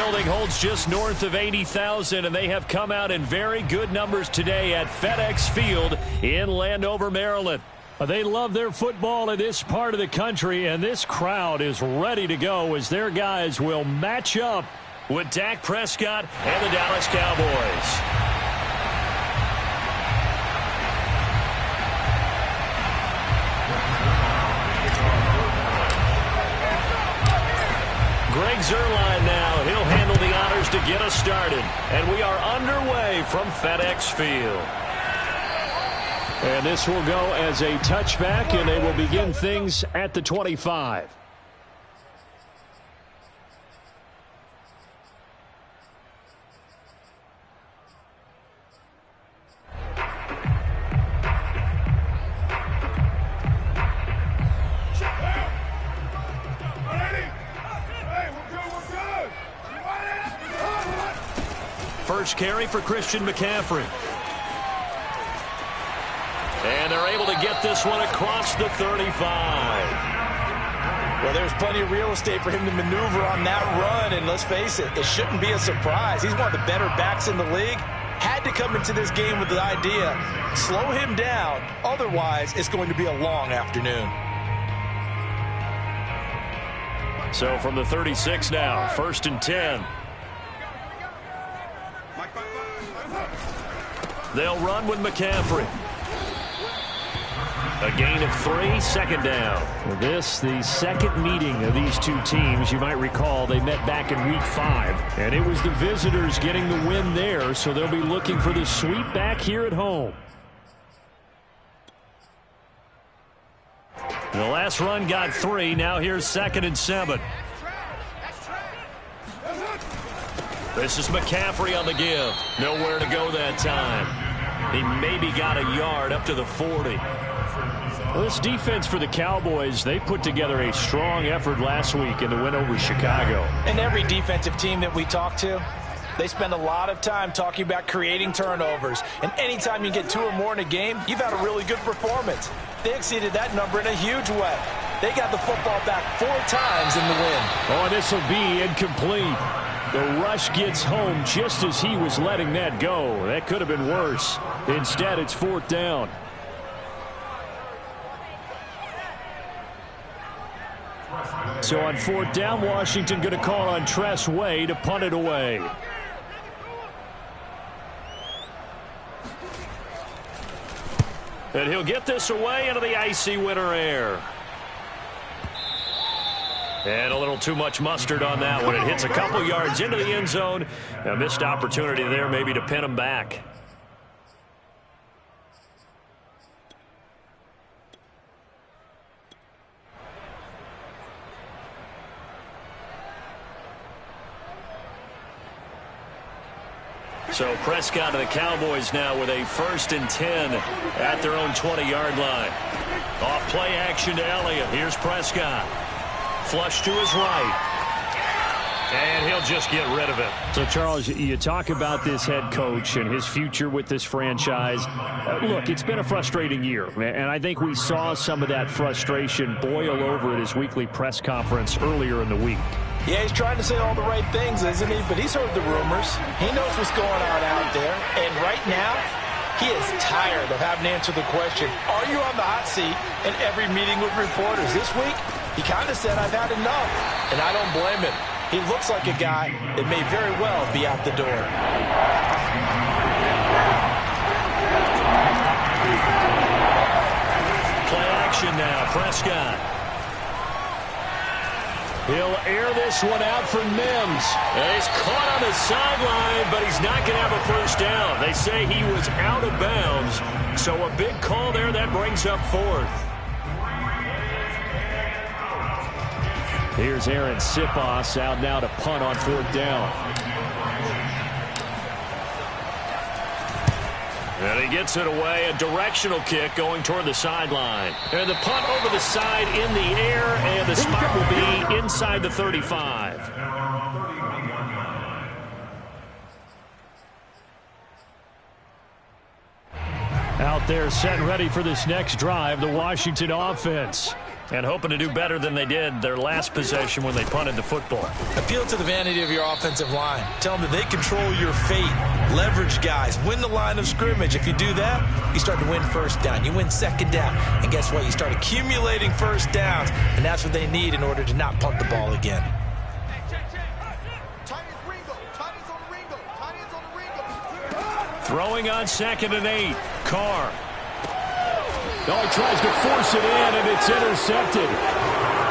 building holds just north of 80,000, and they have come out in very good numbers today at FedEx Field in Landover, Maryland. They love their football in this part of the country, and this crowd is ready to go as their guys will match up with Dak Prescott and the Dallas Cowboys. Greg Zuerlein now. He'll handle the honors to get us started. And we are underway from FedEx Field. And this will go as a touchback, and they will begin things at the 25. First carry for Christian McCaffrey. And they're able to get this one across the 35. Well, there's plenty of real estate for him to maneuver on that run, and let's face it, it shouldn't be a surprise. He's one of the better backs in the league. Had to come into this game with the idea, slow him down, otherwise it's going to be a long afternoon. So from the 36 now, 1st and 10. They'll run with McCaffrey. A gain of 3, 2nd down. This, the second meeting of these two teams. You might recall they met back in Week 5, and it was the visitors getting the win there, so they'll be looking for the sweep back here at home. The last run got 3. Now here's 2nd and 7. This is McCaffrey on the give. Nowhere to go that time. He maybe got a yard up to the 40. Well, this defense for the Cowboys, they put together a strong effort last week in the win over Chicago. And every defensive team that we talk to, they spend a lot of time talking about creating turnovers. And anytime you get 2 or more in a game, you've had a really good performance. They exceeded that number in a huge way. They got the football back 4 times in the win. Oh, and this will be incomplete. The rush gets home just as he was letting that go. That could have been worse. Instead, it's 4th down. So on 4th down, Washington going to call on Tress Way to punt it away. And he'll get this away into the icy winter air. And a little too much mustard on that one. It hits a couple yards into the end zone. A missed opportunity there maybe to pin him back. So Prescott and the Cowboys now with a 1st and 10 at their own 20-yard line. Off play action to Elliott. Here's Prescott. Flush to his right. And he'll just get rid of it. So, Charles, you talk about this head coach and his future with this franchise. Look, it's been a frustrating year, and I think we saw some of that frustration boil over at his weekly press conference earlier in the week. Yeah, he's trying to say all the right things, isn't he? But he's heard the rumors. He knows what's going on out there. And right now, he is tired of having to answer the question, are you on the hot seat in every meeting with reporters? This week, he kind of said, I've had enough. And I don't blame him. He looks like a guy that may very well be out the door. Play action now, Prescott. He'll air this one out for Mims. And he's caught on the sideline, but he's not going to have a 1st down. They say he was out of bounds. So a big call there that brings up 4th. Here's Aaron Sipos out now to punt on 4th down. And he gets it away, a directional kick going toward the sideline. And the punt over the side in the air, and the spot will be inside the 35. Out there set and ready for this next drive, the Washington offense. And hoping to do better than they did their last possession when they punted the football. Appeal to the vanity of your offensive line. Tell them that they control your fate. Leverage guys. Win the line of scrimmage. If you do that, you start to win first down. You win second down. And guess what? You start accumulating first downs. And that's what they need in order to not punt the ball again. Throwing on 2nd and 8. Carr. No, he tries to force it in, and it's intercepted.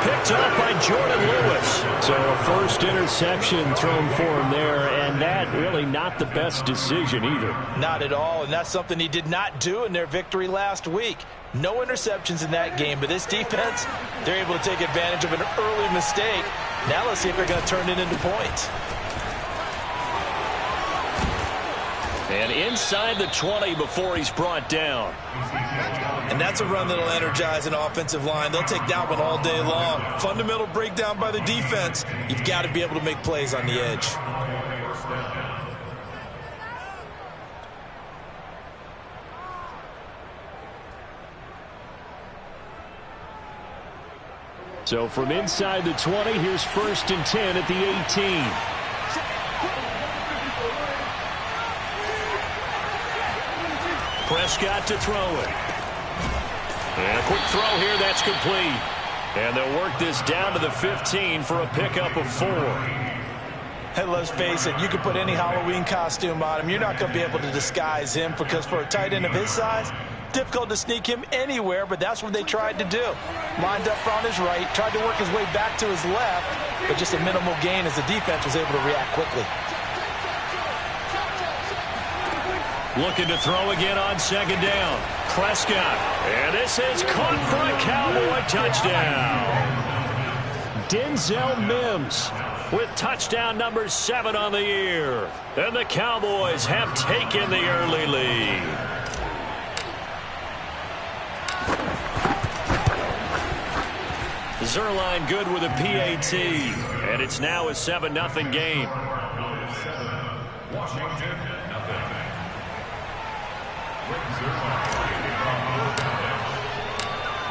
Picked up by Jordan Lewis. So a first interception thrown for him there, and that really not the best decision either. Not at all, and that's something he did not do in their victory last week. No interceptions in that game, but this defense, they're able to take advantage of an early mistake. Now let's see if they're going to turn it into points. And inside the 20 before he's brought down. And that's a run that'll energize an offensive line. They'll take that one all day long. Fundamental breakdown by the defense. You've got to be able to make plays on the edge. So from inside the 20, here's 1st and 10 at the 18. Prescott to throw it. And a quick throw here, that's complete. And they'll work this down to the 15 for a pickup of 4. Hey, let's face it, you can put any Halloween costume on him. You're not going to be able to disguise him because for a tight end of his size, difficult to sneak him anywhere, but that's what they tried to do. Lined up on his right, tried to work his way back to his left, but just a minimal gain as the defense was able to react quickly. Looking to throw again on 2nd down. Prescott. And this is caught for a Cowboy touchdown. Denzel Mims with touchdown number 7 on the year. And the Cowboys have taken the early lead. Zerline good with a PAT. And it's now a 7-0 game.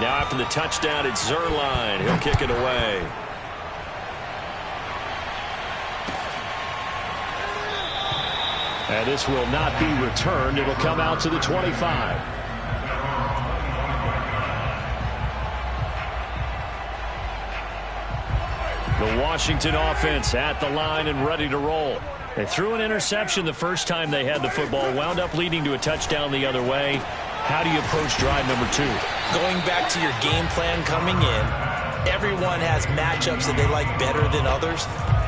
Now after the touchdown, it's Zerline. He'll kick it away. And this will not be returned. It'll come out to the 25. The Washington offense at the line and ready to roll. They threw an interception the first time they had the football, wound up leading to a touchdown the other way. How do you approach drive number 2? Going back to your game plan coming in, everyone has matchups that they like better than others.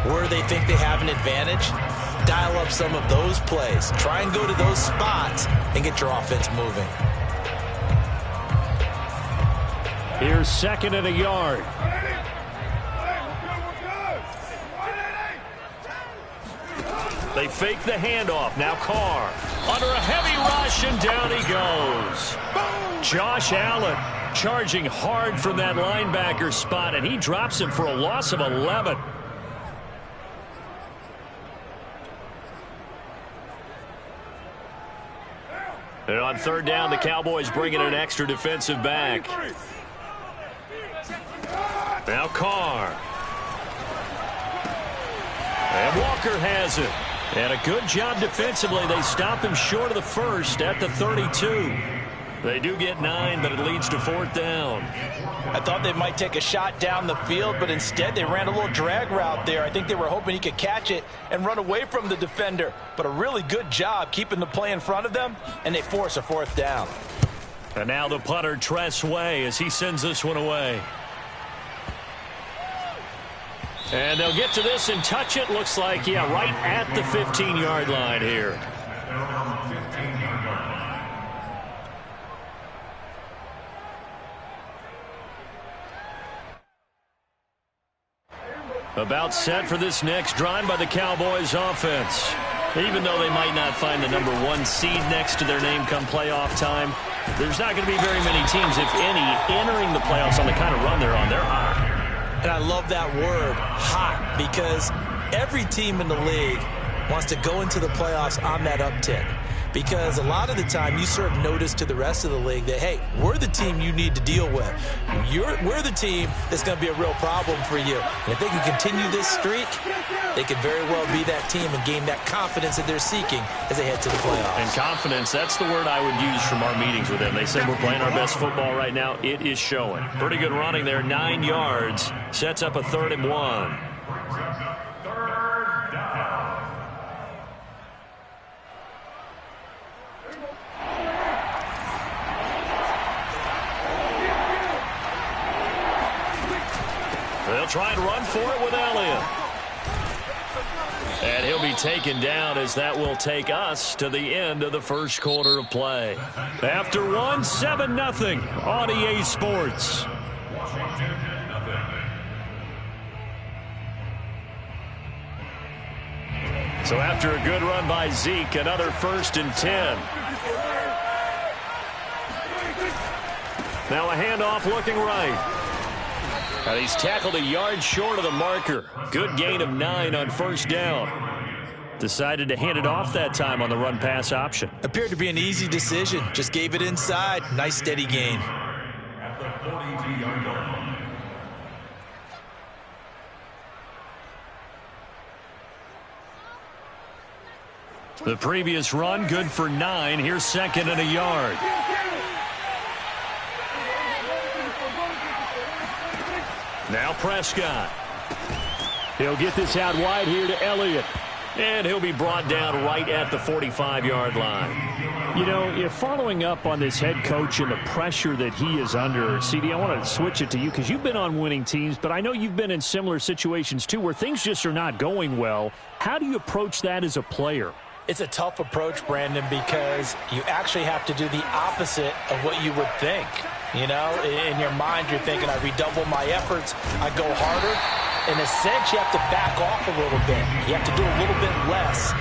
Where they think they have an advantage, dial up some of those plays. Try and go to those spots and get your offense moving. Here's 2nd and a yard. They fake the handoff. Now Carr under a heavy rush, and down he goes. Josh Allen charging hard from that linebacker spot, and he drops him for a loss of 11. And on 3rd down, the Cowboys bring in an extra defensive back. Now Carr. And Walker has it. And a good job defensively. They stop him short of the 1st at the 32. They do get 9, but it leads to 4th down. I thought they might take a shot down the field, but instead they ran a little drag route there. I think they were hoping he could catch it and run away from the defender. But a really good job keeping the play in front of them, and they force a 4th down. And now the punter, Tress Way, as he sends this one away. And they'll get to this and touch it. Looks like, yeah, right at the 15-yard line here. About set for this next drive by the Cowboys offense. Even though they might not find the number 1 seed next to their name come playoff time, there's not going to be very many teams, if any, entering the playoffs on the kind of run they're on. They're hot. And I love that word, hot, because every team in the league wants to go into the playoffs on that uptick. because a lot of the time you serve notice to the rest of the league that, hey, we're the team you need to deal with. We're the team that's going to be a real problem for you. And if they can continue this streak, they could very well be that team and gain that confidence that they're seeking as they head to the playoffs. And confidence, that's the word I would use from our meetings with them. They said we're playing our best football right now. It is showing. Pretty good running there, 9 yards. Sets up a 3rd and 1. They'll try and run for it with Elliott. And he'll be taken down as that will take us to the end of the first quarter of play. After 1, 7-0 on EA Sports. So after a good run by Zeke, another 1st and 10. Now a handoff looking right. And he's tackled a yard short of the marker. Good gain of 9 on 1st down. Decided to hand it off that time on the run-pass option. Appeared to be an easy decision. Just gave it inside. Nice steady gain. The previous run, good for 9. Here's 2nd and a yard. Now Prescott. He'll get this out wide here to Elliott. And he'll be brought down right at the 45-yard line. You know, if following up on this head coach and the pressure that he is under, CD, I want to switch it to you because you've been on winning teams, but I know you've been in similar situations too where things just are not going well. How do you approach that as a player? It's a tough approach, Brandon, because you actually have to do the opposite of what you would think. You know, in your mind, you're thinking, I redouble my efforts, I go harder. In a sense, you have to back off a little bit. You have to do a little bit less.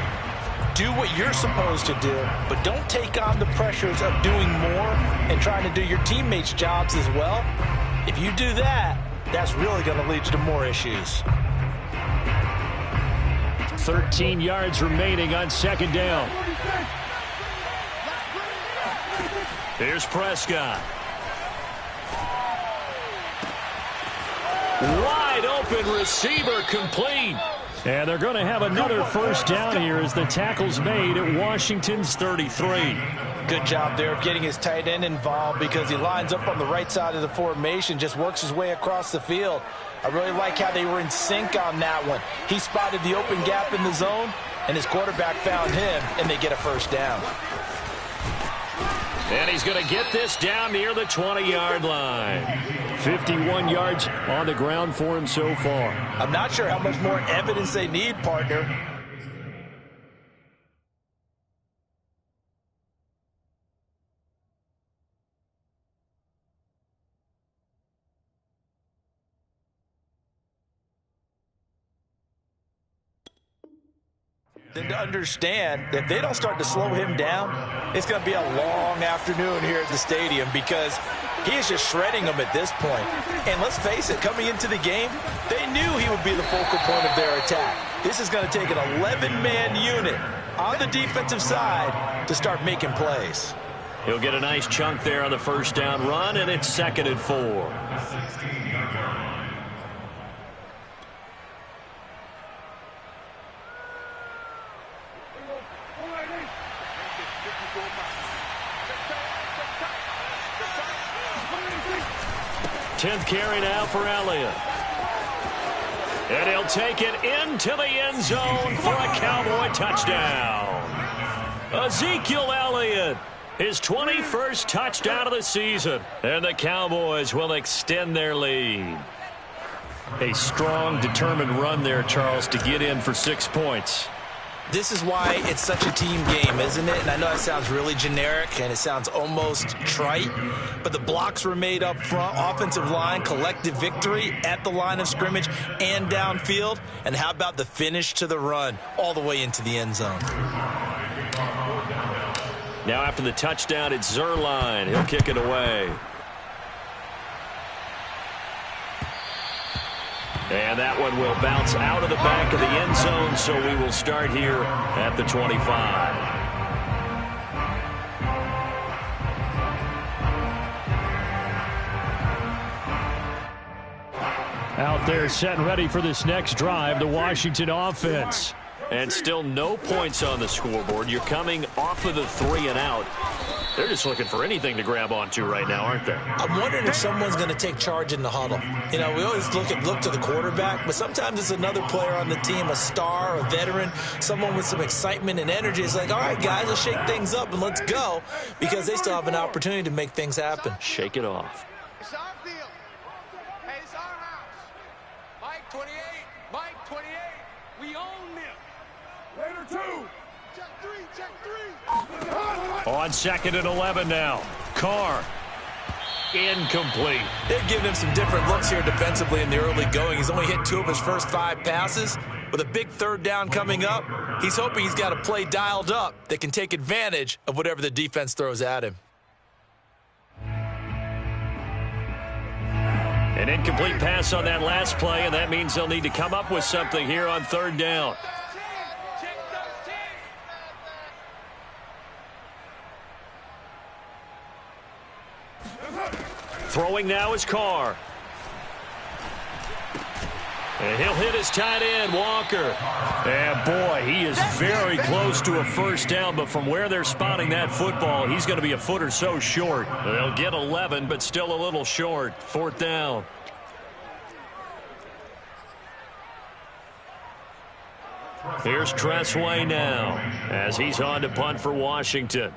Do what you're supposed to do, but don't take on the pressures of doing more and trying to do your teammates' jobs as well. If you do that, that's really going to lead you to more issues. 13 yards remaining on 2nd down. Here's Prescott. Wide open receiver complete. And they're going to have another 1st down here as the tackle's made at Washington's 33. Good job there of getting his tight end involved because he lines up on the right side of the formation, just works his way across the field. I really like how they were in sync on that one. He spotted the open gap in the zone, and his quarterback found him, and they get a 1st down. And he's going to get this down near the 20-yard line. 51 yards on the ground for him so far. I'm not sure how much more evidence they need, partner. Then to understand that if they don't start to slow him down, it's going to be a long afternoon here at the stadium because he is just shredding them at this point. And let's face it, coming into the game, they knew he would be the focal point of their attack. This is going to take an 11-man unit on the defensive side to start making plays. He'll get a nice chunk there on the 1st down run, and it's 2nd and 4. Tenth carry now for Elliott. And he'll take it into the end zone for a Cowboy touchdown. Ezekiel Elliott, his 21st touchdown of the season. And the Cowboys will extend their lead. A strong, determined run there, Charles, to get in for 6 points. This is why it's such a team game, isn't it? And I know that sounds really generic and it sounds almost trite, but the blocks were made up front, offensive line, collective victory at the line of scrimmage and downfield. And how about the finish to the run all the way into the end zone? Now after the touchdown, it's Zerline. He'll kick it away. And that one will bounce out of the back of the end zone, so we will start here at the 25. Out there set and ready for this next drive, the Washington offense. And still no points on the scoreboard. You're coming off of the 3 and out. They're just looking for anything to grab onto right now, aren't they? I'm wondering if someone's going to take charge in the huddle. You know, we always look to the quarterback, but sometimes it's another player on the team, a star, a veteran, someone with some excitement and energy. It's like, all right, guys, let's shake things up and let's go, because they still have an opportunity to make things happen. Shake it off. It's our field. Hey, it's our house. Mike 28. Mike 28. We own them. Later, 2. Check 3. Check 3. On 2nd and 11 now. Carr. Incomplete. They've given him some different looks here defensively in the early going. He's only hit 2 of his first 5 passes. With a big 3rd down coming up, he's hoping he's got a play dialed up that can take advantage of whatever the defense throws at him. An incomplete pass on that last play, and that means they'll need to come up with something here on 3rd down. Throwing now is Carr. And he'll hit his tight end, Walker. And boy, he is very close to a first down, but from where they're spotting that football, he's going to be a foot or so short. They'll get 11, but still a little short. 4th down. Here's Tressway now as he's on to punt for Washington.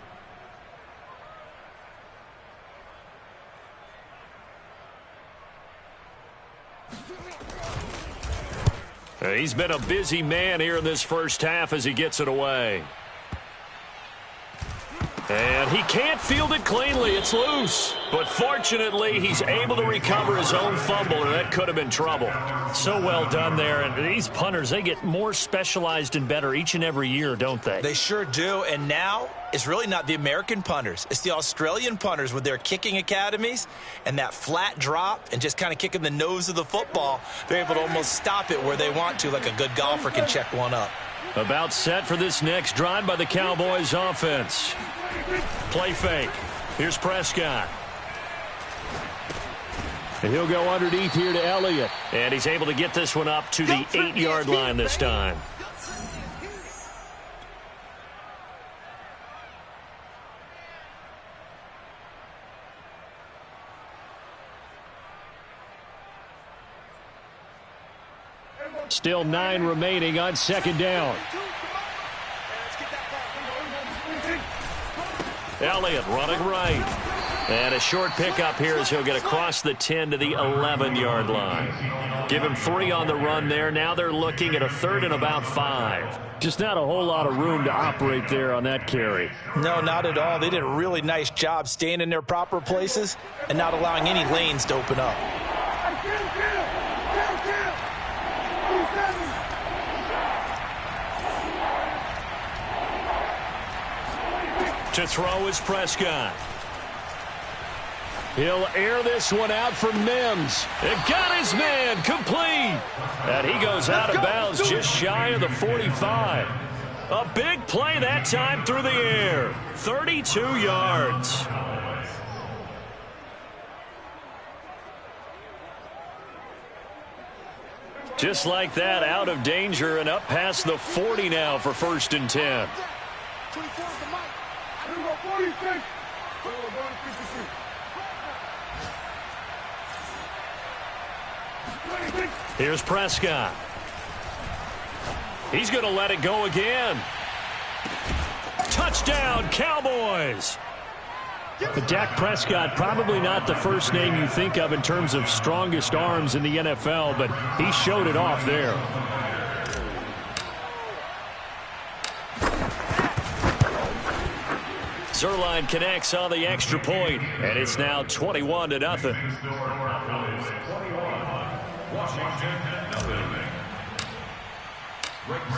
He's been a busy man here in this first half as he gets it away. And he can't field it cleanly. It's loose. But fortunately, he's able to recover his own fumble, or that could have been trouble. So well done there. And these punters, they get more specialized and better each and every year, don't they? They sure do. And now it's really not the American punters. It's the Australian punters with their kicking academies and that flat drop and just kind of kicking the nose of the football. They're able to almost stop it where they want to, like a good golfer can check one up. About set for this next drive by the Cowboys offense. Play fake. Here's Prescott. And he'll go underneath here to Elliott. And he's able to get this one up to the 8-yard line this time. Still 9 remaining on 2nd down. Elliott running right. And a short pickup here as he'll get across the 10 to the 11-yard line. Give him 3 on the run there. Now they're looking at a 3rd and about 5. Just not a whole lot of room to operate there on that carry. No, not at all. They did a really nice job staying in their proper places and not allowing any lanes to open up. To throw is Prescott. He'll air this one out for Mims. It got his man complete. And he goes out of bounds just shy of the 45. A big play that time through the air. 32 yards. Just like that, out of danger and up past the 40 now for 1st and 10. Here's Prescott. He's going to let it go again. Touchdown, Cowboys. But Dak Prescott, probably not the first name you think of in terms of strongest arms in the NFL, but he showed it off there. Zuerlein connects on the extra point, and it's now 21-0.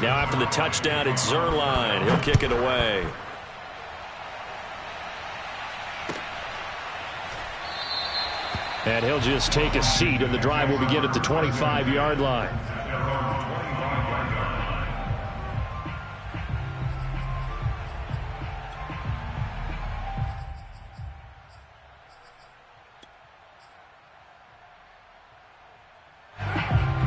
Now after the touchdown, it's Zuerlein. He'll kick it away. And he'll just take a seat, and the drive will begin at the 25-yard line.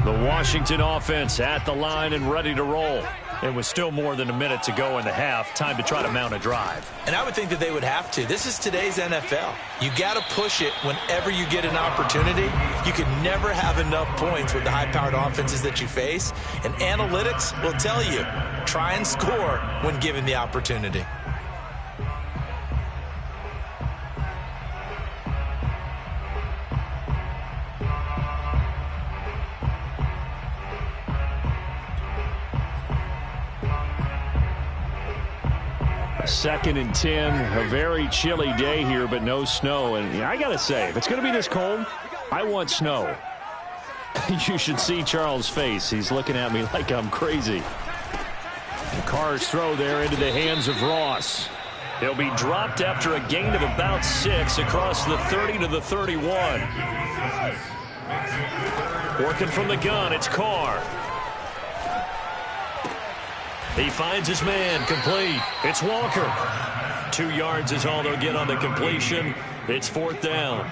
The Washington offense at the line and ready to roll. It was still more than a minute to go in the half. Time to try to mount a drive. And I would think that they would have to. This is today's NFL. You got to push it whenever you get an opportunity. You can never have enough points with the high-powered offenses that you face. And analytics will tell you, try and score when given the opportunity. Second and 10, a very chilly day here, but no snow. And I got to say, if it's going to be this cold, I want snow. You should see Charles' face. He's looking at me like I'm crazy. Carr's throw there into the hands of Ross. He'll be dropped after a gain of about 6 across the 30 to the 31. Working from the gun, it's Carr. He finds his man, complete. It's Walker. 2 yards is all they'll get on the completion. It's 4th down.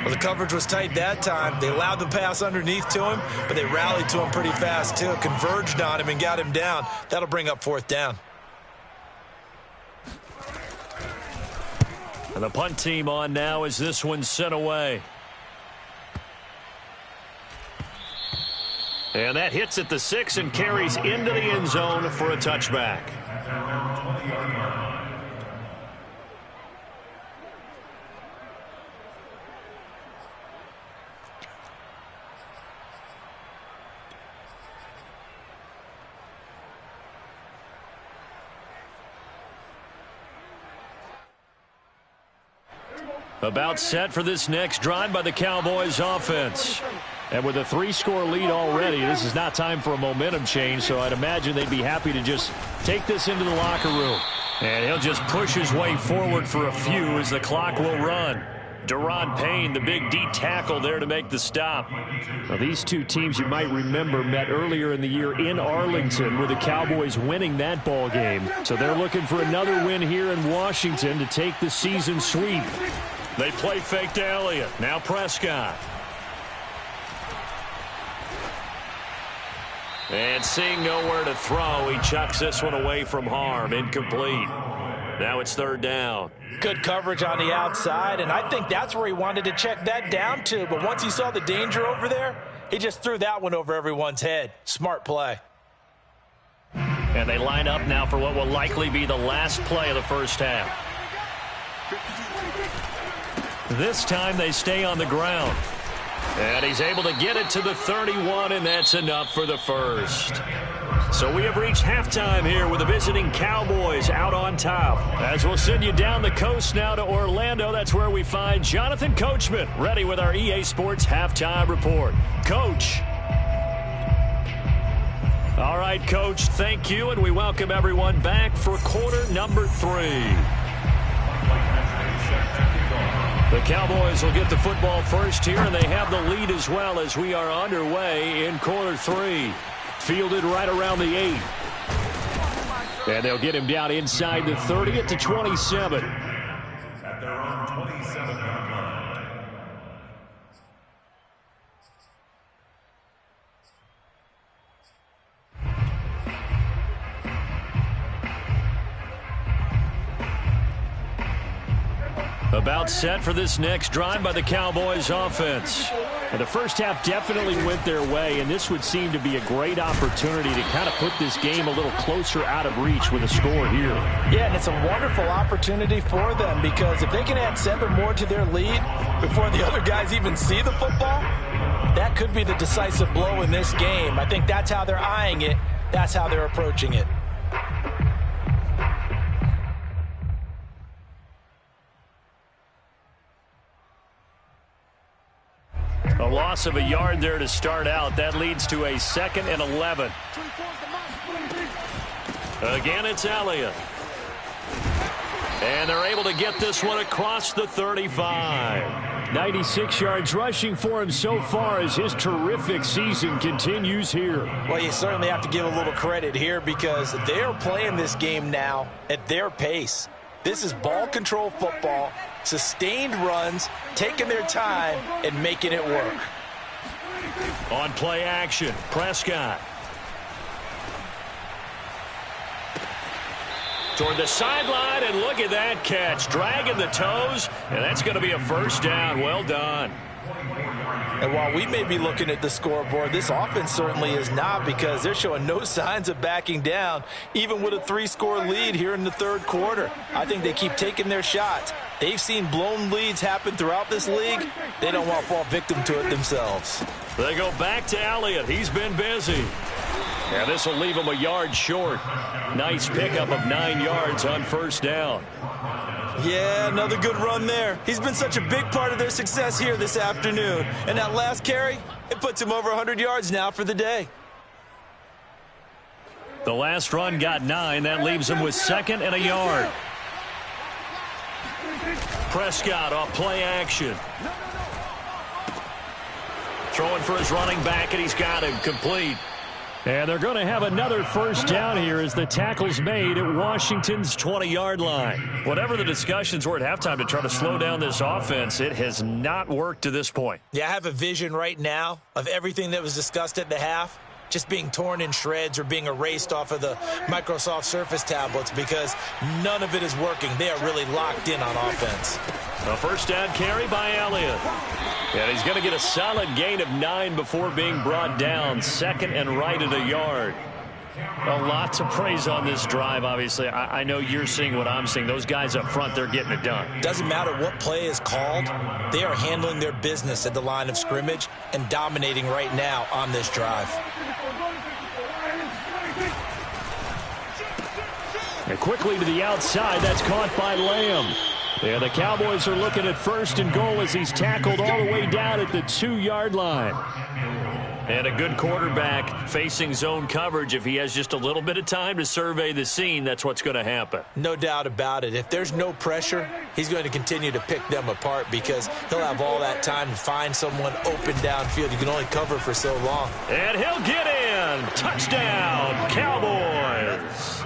Well, the coverage was tight that time. They allowed the pass underneath to him, but they rallied to him pretty fast, too. Converged on him and got him down. That'll bring up 4th down. And the punt team on now as this one's sent away. And that hits at the 6 and carries into the end zone for a touchback. About set for this next drive by the Cowboys offense. And with a 3-score lead already, this is not time for a momentum change, so I'd imagine they'd be happy to just take this into the locker room. And he'll just push his way forward for a few as the clock will run. Deron Payne, the big D tackle there to make the stop. Now, these two teams, you might remember, met earlier in the year in Arlington with the Cowboys winning that ball game. So they're looking for another win here in Washington to take the season sweep. They play fake to Elliott. Now Prescott. And seeing nowhere to throw, he chucks this one away from harm. Incomplete. Now it's 3rd down. Good coverage on the outside, and I think that's where he wanted to check that down to. But once he saw the danger over there, he just threw that one over everyone's head. Smart play. And they line up now for what will likely be the last play of the first half. This time they stay on the ground. And he's able to get it to the 31, and that's enough for the first. So we have reached halftime here with the visiting Cowboys out on top. As we'll send you down the coast now to Orlando, that's where we find Jonathan Coachman ready with our EA Sports Halftime Report. Coach. All right, Coach, thank you, and we welcome everyone back for quarter number 3. The Cowboys will get the football first here, and they have the lead as well as we are underway in quarter 3. Fielded right around the 8. And they'll get him down inside the 30 at the 27. At their own 27-yard line. About set for this next drive by the Cowboys offense. And the first half definitely went their way, and this would seem to be a great opportunity to kind of put this game a little closer out of reach with a score here. Yeah, and it's a wonderful opportunity for them because if they can add 7 more to their lead before the other guys even see the football, that could be the decisive blow in this game. I think that's how they're eyeing it. That's how they're approaching it. A loss of a yard there to start out. That leads to a 2nd and 11. Again, it's Elliott. And they're able to get this one across the 35. 96 yards rushing for him so far as his terrific season continues here. Well, you certainly have to give a little credit here because they're playing this game now at their pace. This is ball control football, sustained runs, taking their time, and making it work. On play action, Prescott. Toward the sideline, and look at that catch. Dragging the toes, and that's going to be a first down. Well done. And while we may be looking at the scoreboard, this offense certainly is not, because they're showing no signs of backing down, even with a 3-score lead here in the third quarter. I think they keep taking their shots. They've seen blown leads happen throughout this league. They don't want to fall victim to it themselves. They go back to Elliott. He's been busy. And this will leave him a yard short. Nice pickup of 9 yards on first down. Yeah, another good run there. He's been such a big part of their success here this afternoon. And that last carry, it puts him over 100 yards now for the day. The last run got 9. That leaves him with 2nd and a yard. Prescott off play action. Throwing for his running back, and he's got him complete. And they're going to have another first down here as the tackle's made at Washington's 20-yard line. Whatever the discussions were at halftime to try to slow down this offense, it has not worked to this point. Yeah, I have a vision right now of everything that was discussed at the half just being torn in shreds or being erased off of the Microsoft Surface tablets, because none of it is working. They are really locked in on offense. A first down carry by Elliott. And he's going to get a solid gain of 9 before being brought down. 2nd and right at a yard. A lot to praise on this drive, obviously. I know you're seeing what I'm seeing. Those guys up front, they're getting it done. Doesn't matter what play is called. They are handling their business at the line of scrimmage and dominating right now on this drive. And quickly to the outside. That's caught by Lamb. And the Cowboys are looking at 1st and goal as he's tackled all the way down at the 2-yard line. And a good quarterback facing zone coverage. If he has just a little bit of time to survey the scene, that's what's going to happen. No doubt about it. If there's no pressure, he's going to continue to pick them apart, because he'll have all that time to find someone open downfield. You can only cover for so long. And he'll get in. Touchdown, Cowboys.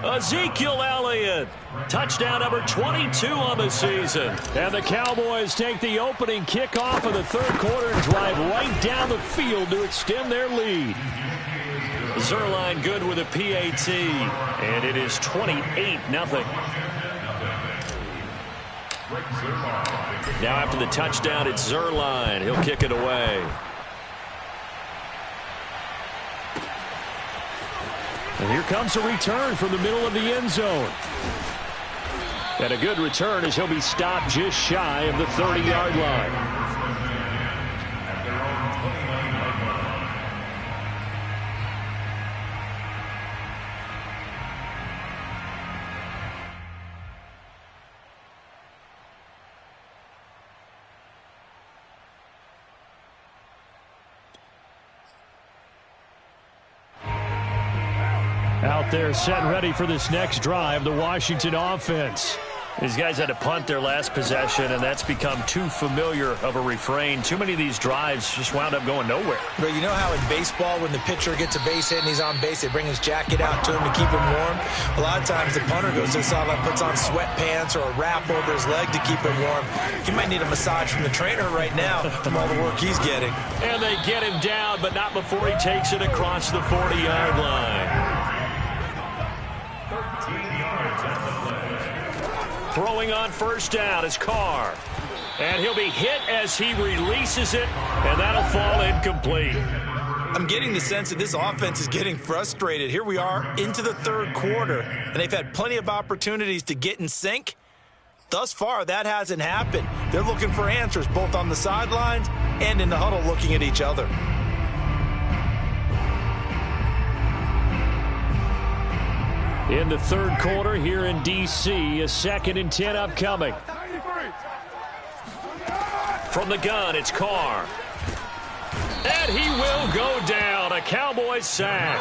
Ezekiel Elliott. Touchdown number 22 on the season. And the Cowboys take the opening kickoff of the third quarter and drive right down the field to extend their lead. Zerline good with a PAT. And it is 28-0. Now after the touchdown, it's Zerline. He'll kick it away. And here comes a return from the middle of the end zone. And a good return as he'll be stopped just shy of the 30-yard line. Out there set and ready for this next drive, the Washington offense. These guys had to punt their last possession, and that's become too familiar of a refrain. Too many of these drives just wound up going nowhere. But you know how in baseball, when the pitcher gets a base hit and he's on base, they bring his jacket out to him to keep him warm? A lot of times the punter goes to the sideline, puts on sweatpants or a wrap over his leg to keep him warm. He might need a massage from the trainer right now from all the work he's getting. And they get him down, but not before he takes it across the 40-yard line. Throwing on first down is Carr. And he'll be hit as he releases it, and that'll fall incomplete. I'm getting the sense that this offense is getting frustrated. Here we are into the third quarter, and they've had plenty of opportunities to get in sync. Thus far, that hasn't happened. They're looking for answers both on the sidelines and in the huddle looking at each other. In the third quarter here in D.C., a 2nd and 10 upcoming. From the gun, it's Carr. And he will go down. A Cowboys sack.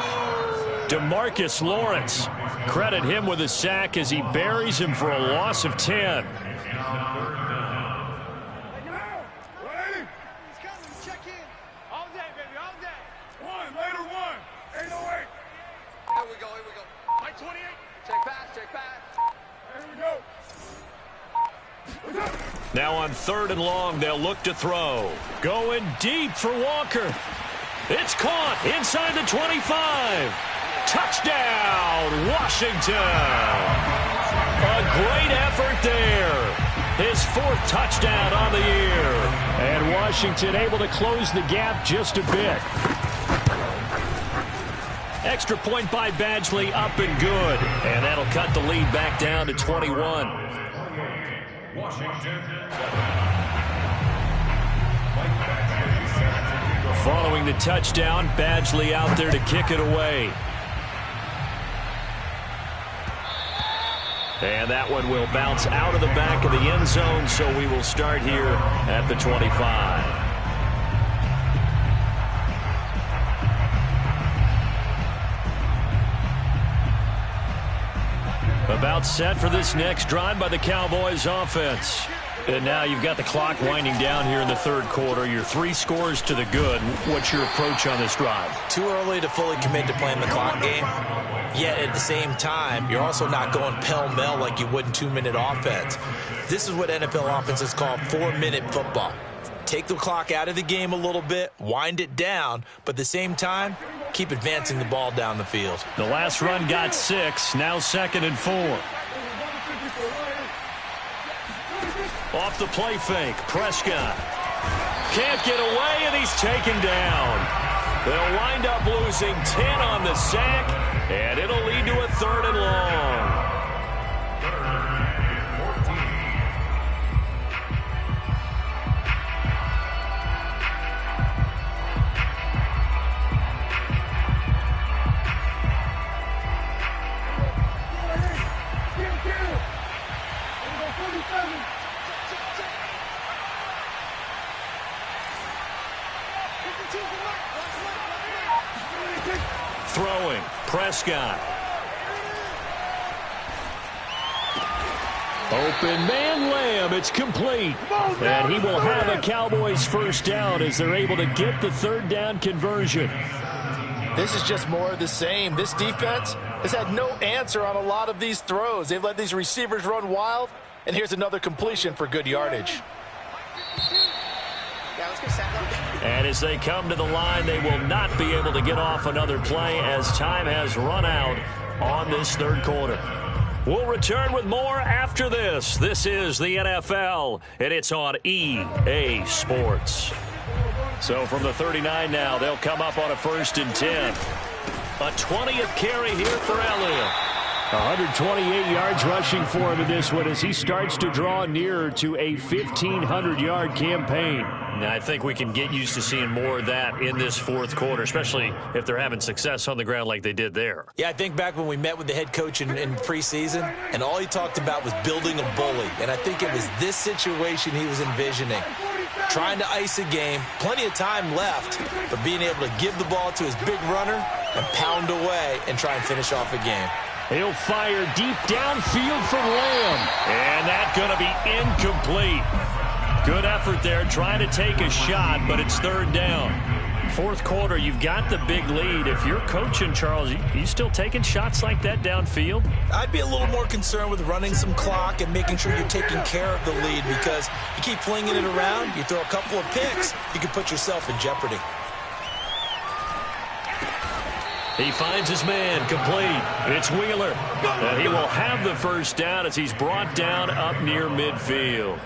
DeMarcus Lawrence. Credit him with a sack as he buries him for a loss of 10. Now on 3rd and long, they'll look to throw. Going deep for Walker. It's caught inside the 25. Touchdown, Washington. A great effort there. His 4th touchdown on the year. And Washington able to close the gap just a bit. Extra point by Badgley, up and good. And that'll cut the lead back down to 21. Washington. Following the touchdown, Badgley out there to kick it away. And that one will bounce out of the back of the end zone, so we will start here at the 25. About set for this next drive by the Cowboys offense. And now you've got the clock winding down here in the 3rd quarter. Your 3 scores to the good. What's your approach on this drive? Too early to fully commit to playing the clock game. Yet at the same time, you're also not going pell-mell like you would in 2-minute offense. This is what NFL offenses call 4-minute football. Take the clock out of the game a little bit, wind it down, but at the same time, keep advancing the ball down the field. The last run got 6, now 2nd and 4. Off the play fake, Prescott. Can't get away, and he's taken down. They'll wind up losing 10 on the sack, and it'll lead to a 3rd and long. Throwing, Prescott. Open man Lamb, it's complete. And he will have a Cowboys 1st down as they're able to get the 3rd down conversion. This is just more of the same. This defense has had no answer on a lot of these throws. They've let these receivers run wild, and here's another completion for good yardage. And as they come to the line, they will not be able to get off another play as time has run out on this 3rd quarter. We'll return with more after this. This is the NFL, and it's on EA Sports. So from the 39 now, they'll come up on a 1st and 10. A 20th carry here for Elliott. 128 yards rushing for him in this one as he starts to draw nearer to a 1,500-yard campaign. Now, I think we can get used to seeing more of that in this 4th quarter, especially if they're having success on the ground like they did there. Yeah, I think back when we met with the head coach in preseason, and all he talked about was building a bully. And I think it was this situation he was envisioning. Trying to ice a game, plenty of time left, but being able to give the ball to his big runner and pound away and try and finish off a game. He'll fire deep downfield from Lamb. And that's going to be incomplete. Good effort there, trying to take a shot, but it's 3rd down. 4th quarter, you've got the big lead. If you're coaching, Charles, you still taking shots like that downfield? I'd be a little more concerned with running some clock and making sure you're taking care of the lead, because you keep flinging it around, you throw a couple of picks, you can put yourself in jeopardy. He finds his man, complete. It's Wheeler. And he will have the 1st down as he's brought down up near midfield.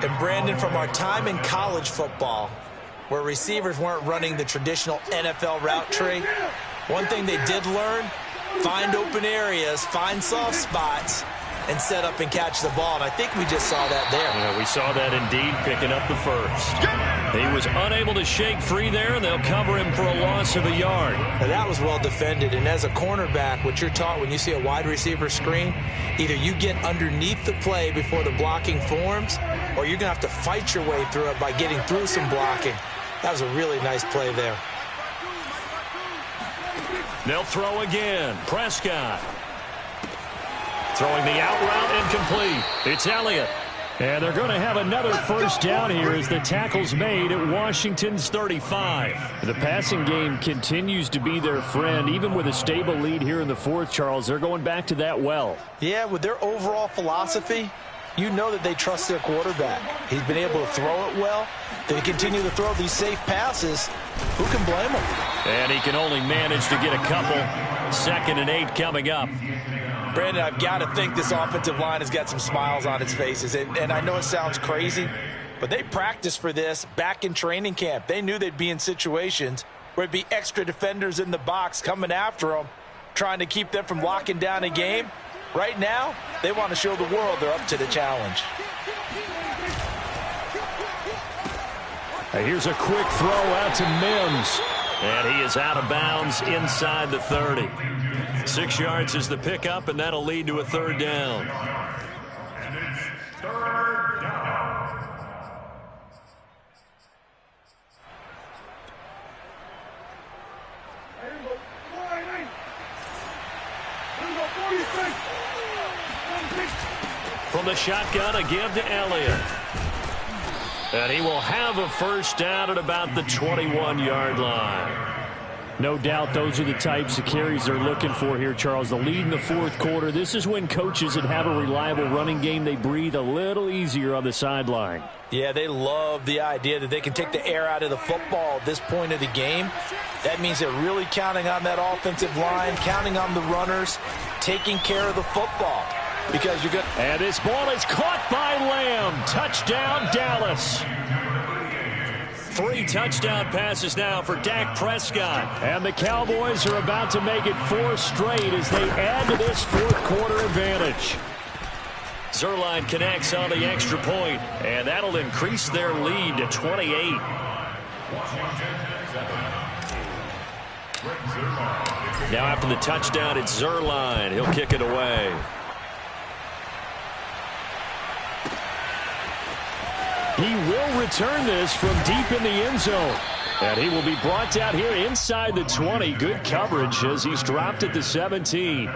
And Brandon, from our time in college football, where receivers weren't running the traditional NFL route tree, one thing they did learn, find open areas, find soft spots, and set up and catch the ball. And I think we just saw that there. Yeah, we saw that indeed, picking up the 1st. He was unable to shake free there, and they'll cover him for a loss of a yard. Now, that was well defended. And as a cornerback, what you're taught when you see a wide receiver screen, either you get underneath the play before the blocking forms, or you're going to have to fight your way through it by getting through some blocking. That was a really nice play there. They'll throw again. Prescott. Throwing the out route, incomplete. It's Elliott. And they're going to have another 1st down here as the tackle's made at Washington's 35. The passing game continues to be their friend. Even with a stable lead here in the 4th, Charles, they're going back to that well. Yeah, with their overall philosophy, you know that they trust their quarterback. He's been able to throw it well. They continue to throw these safe passes. Who can blame him? And he can only manage to get a couple. 2nd and 8 coming up. Brandon, I've got to think this offensive line has got some smiles on its faces. And I know it sounds crazy, but they practiced for this back in training camp. They knew they'd be in situations where it'd be extra defenders in the box coming after them, trying to keep them from locking down a game. Right now, they want to show the world they're up to the challenge. Here's a quick throw out to Mims. And he is out of bounds inside the 30. 6 yards is the pickup, and that'll lead to a 3rd down. And it's 3rd down. From the shotgun, a give to Elliott. And he will have a 1st down at about the 21-yard line. No doubt those are the types of carries they're looking for here, Charles. The lead in the 4th quarter. This is when coaches that have a reliable running game, they breathe a little easier on the sideline. Yeah, they love the idea that they can take the air out of the football at this point of the game. That means they're really counting on that offensive line, counting on the runners, taking care of the football. Because you're good. And this ball is caught by Lamb. Touchdown, Dallas. 3 touchdown passes now for Dak Prescott. And the Cowboys are about to make it 4 straight as they add to this 4th quarter advantage. Zuerlein connects on the extra point, and that'll increase their lead to 28. Now after the touchdown, it's Zuerlein. He'll kick it away. He will return this from deep in the end zone. And he will be brought down here inside the 20. Good coverage as he's dropped at the 17.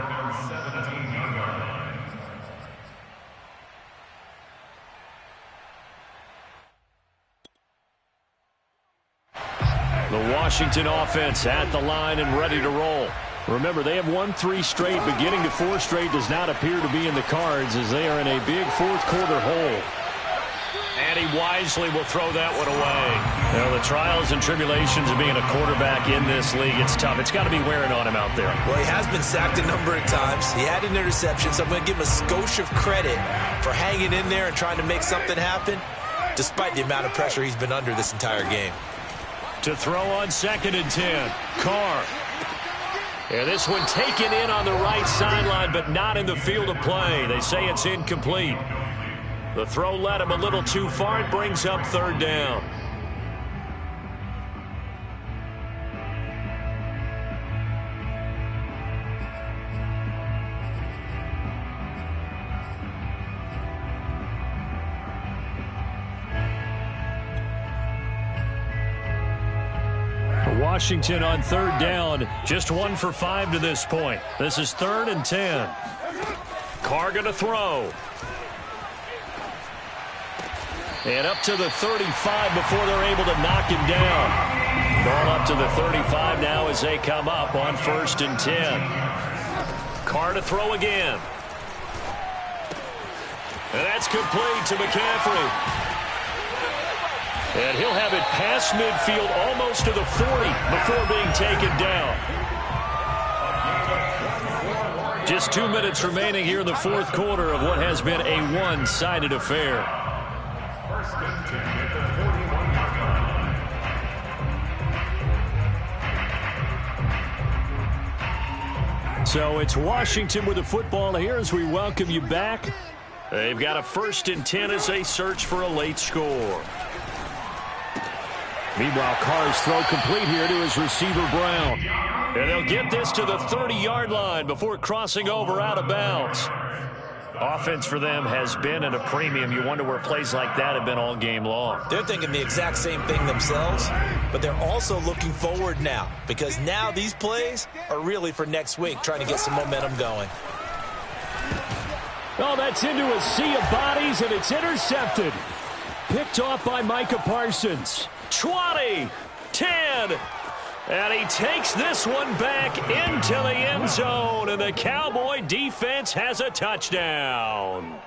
The Washington offense at the line and ready to roll. Remember, they have won 3 straight, but getting to 4 straight does not appear to be in the cards as they are in a big 4th quarter hole. And he wisely will throw that one away. You know, the trials and tribulations of being a quarterback in this league, it's tough. It's got to be wearing on him out there. Well, he has been sacked a number of times. He had an interception, so I'm going to give him a skosh of credit for hanging in there and trying to make something happen, despite the amount of pressure he's been under this entire game. To throw on 2nd and 10. Carr. And this one taken in on the right sideline, but not in the field of play. They say it's incomplete. The throw led him a little too far. It brings up 3rd down. Washington on 3rd down. Just 1 for 5 to this point. This is 3rd and 10. Carr going to throw. And up to the 35 before they're able to knock him down. Ball up to the 35 now as they come up on 1st and 10. Carr to throw again. And that's complete to McCaffrey. And he'll have it past midfield almost to the 40 before being taken down. Just 2 minutes remaining here in the 4th quarter of what has been a one-sided affair. So it's Washington with the football here as we welcome you back. They've got a 1st and 10 as they search for a late score. Meanwhile, Carr's throw complete here to his receiver, Brown. And they'll get this to the 30-yard line before crossing over out of bounds. Offense for them has been at a premium. You wonder where plays like that have been all game long. They're thinking the exact same thing themselves, but they're also looking forward now because now these plays are really for next week, trying to get some momentum going. Oh, that's into a sea of bodies, and it's intercepted. Picked off by Micah Parsons. 20, 10, and he takes this one back into the end zone, and the Cowboy defense has a touchdown.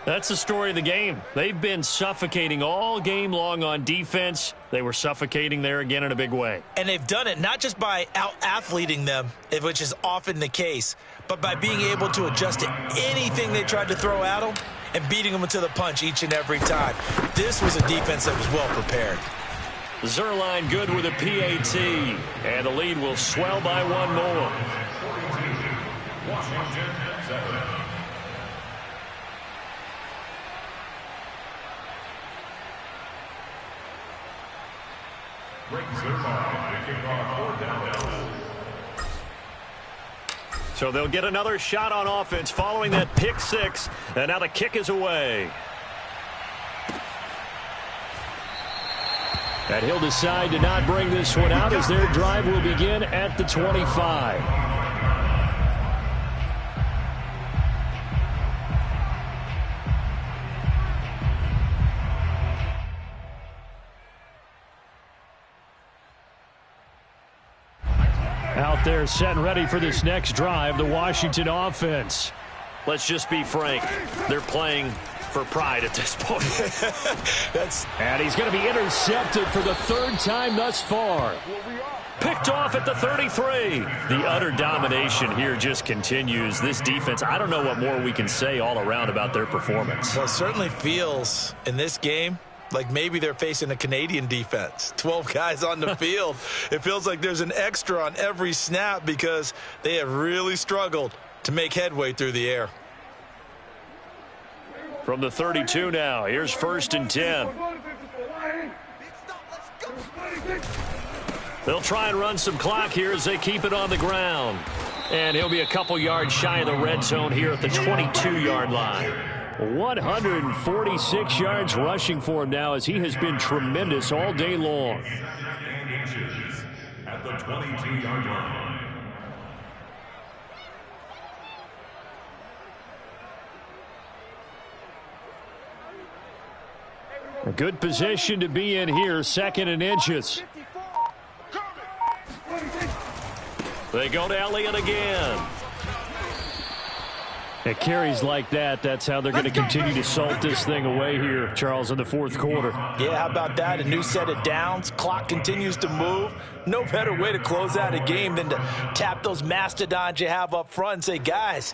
That's the story of the game. They've been suffocating all game long on defense. They were suffocating there again in a big way. And they've done it not just by out-athleting them, which is often the case, but by being able to adjust to anything they tried to throw at them and beating them to the punch each and every time. This was a defense that was well prepared. Zerline good with a PAT, and the lead will swell by one more. Washington 7. Brings their line to kick off 4th down. So they'll get another shot on offense following that pick six, and now the kick is away. And he'll decide to not bring this one out as their drive will begin at the 25. Out there set and ready for this next drive, the Washington offense. Let's just be frank. They're playing for pride at this point. And he's going to be intercepted for the third time thus far. Picked off at the 33. The utter domination here just continues. This defense, I don't know what more we can say all around about their performance. Well, it certainly feels in this game like maybe they're facing a Canadian defense. 12 guys on the field. It feels like there's an extra on every snap because they have really struggled to make headway through the air. From the 32 now, here's 1st and 10. They'll try and run some clock here as they keep it on the ground. And he'll be a couple yards shy of the red zone here at the 22-yard line. 146 yards rushing for him now as he has been tremendous all day long. At the 22-yard line. A good position to be in here, 2nd and inches. They go to Elliott again. At carries like that, that's how they're going to continue to salt this thing away here, Charles, in the 4th quarter. Yeah, how about that? A new set of downs. Clock continues to move. No better way to close out a game than to tap those mastodons you have up front and say, guys,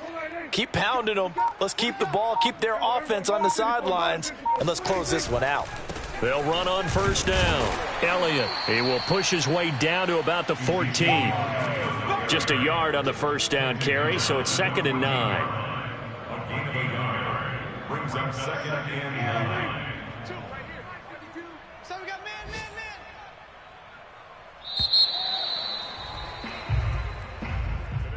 keep pounding them. Let's keep the ball, keep their offense on the sidelines, and let's close this one out. They'll run on 1st down. Elliott, he will push his way down to about the 14. Just a yard on the 1st down carry, so it's 2nd and 9. Gain of a yard brings them 2nd and 9. So we got me.